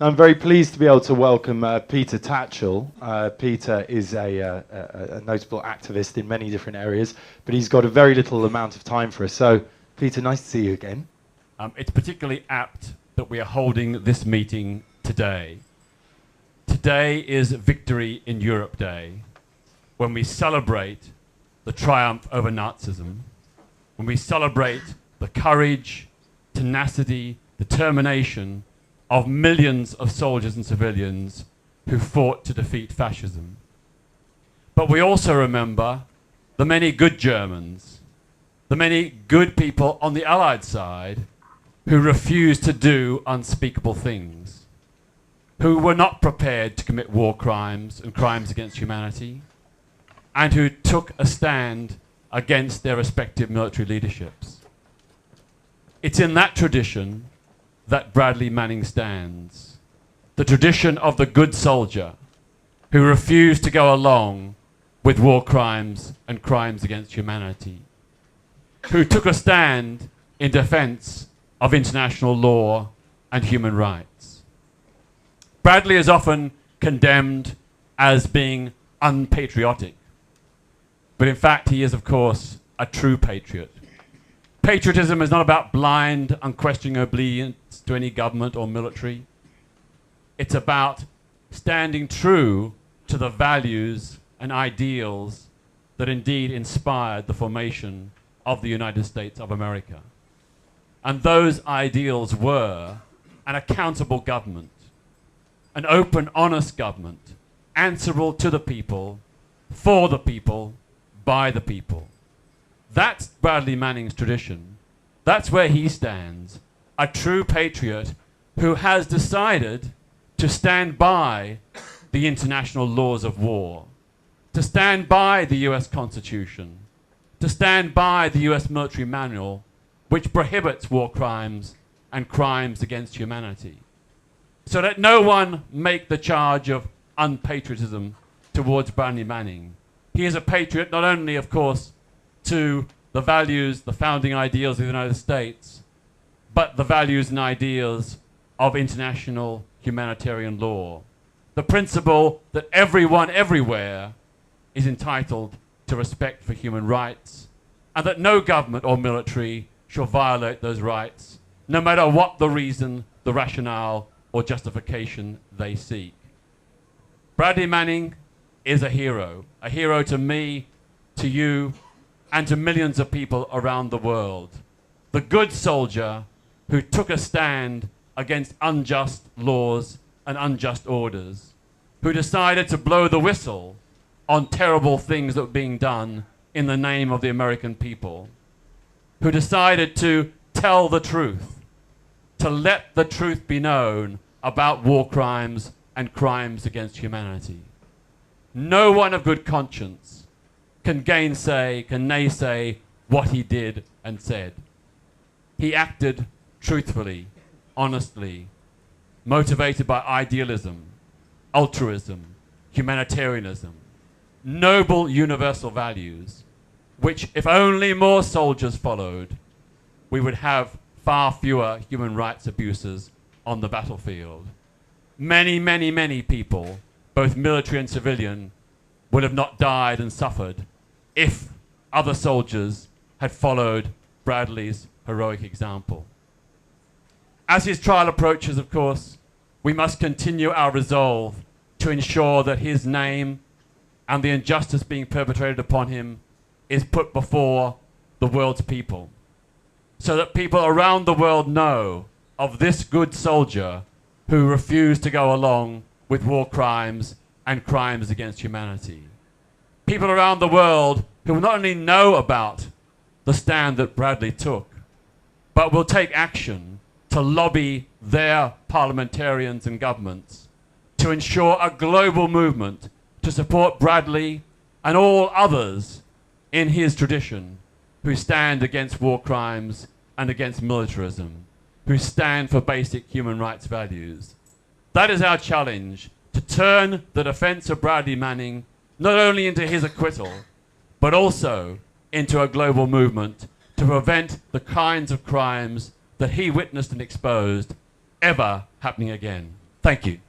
I'm very pleased to be able to welcome Peter Tatchell. Peter is a notable activist in many different areas, but he's got a very little amount of time for us. So, Peter, nice to see you again. It's particularly apt that we are holding this meeting today. Today is Victory in Europe Day, when we celebrate the triumph over Nazism, when we celebrate the courage, tenacity, determination of millions of soldiers and civilians who fought to defeat fascism. But we also remember the many good Germans, the many good people on the Allied side who refused to do unspeakable things, who were not prepared to commit war crimes and crimes against humanity, and who took a stand against their respective military leaderships. It's in that tradition that Bradley Manning stands, the tradition of the good soldier who refused to go along with war crimes and crimes against humanity, who took a stand in defense of international law and human rights. Bradley is often condemned as being unpatriotic, but in fact he is, of course, a true patriot. Patriotism is not about blind, unquestioning obedience to any government or military. It's about standing true to the values and ideals that indeed inspired the formation of the United States of America. And those ideals were an accountable government, an open, honest government, answerable to the people, for the people, by the people. That's Bradley Manning's tradition. That's where he stands, a true patriot who has decided to stand by the international laws of war, to stand by the US Constitution, to stand by the US military manual, which prohibits war crimes and crimes against humanity. So let no one make the charge of unpatriotism towards Bradley Manning. He is a patriot not only, of course, to the values, the founding ideals of the United States, but the values and ideals of international humanitarian law. The principle that everyone everywhere is entitled to respect for human rights, and that no government or military shall violate those rights, no matter what the reason, the rationale, or justification they seek. Bradley Manning is a hero to me, to you, and to millions of people around the world. The good soldier who took a stand against unjust laws and unjust orders, who decided to blow the whistle on terrible things that were being done in the name of the American people, who decided to tell the truth, to let the truth be known about war crimes and crimes against humanity. No one of good conscience can gainsay, can naysay what he did and said. He acted truthfully, honestly, motivated by idealism, altruism, humanitarianism, noble universal values, which if only more soldiers followed, we would have far fewer human rights abuses on the battlefield. Many, many, many people, both military and civilian, would have not died and suffered if other soldiers had followed Bradley's heroic example. As his trial approaches, of course, we must continue our resolve to ensure that his name and the injustice being perpetrated upon him is put before the world's people, so that people around the world know of this good soldier who refused to go along with war crimes and crimes against humanity. People around the world who will not only know about the stand that Bradley took, but will take action to lobby their parliamentarians and governments to ensure a global movement to support Bradley and all others in his tradition who stand against war crimes and against militarism, who stand for basic human rights values. That is our challenge, to turn the defense of Bradley Manning not only into his acquittal, but also into a global movement to prevent the kinds of crimes that he witnessed and exposed ever happening again. Thank you.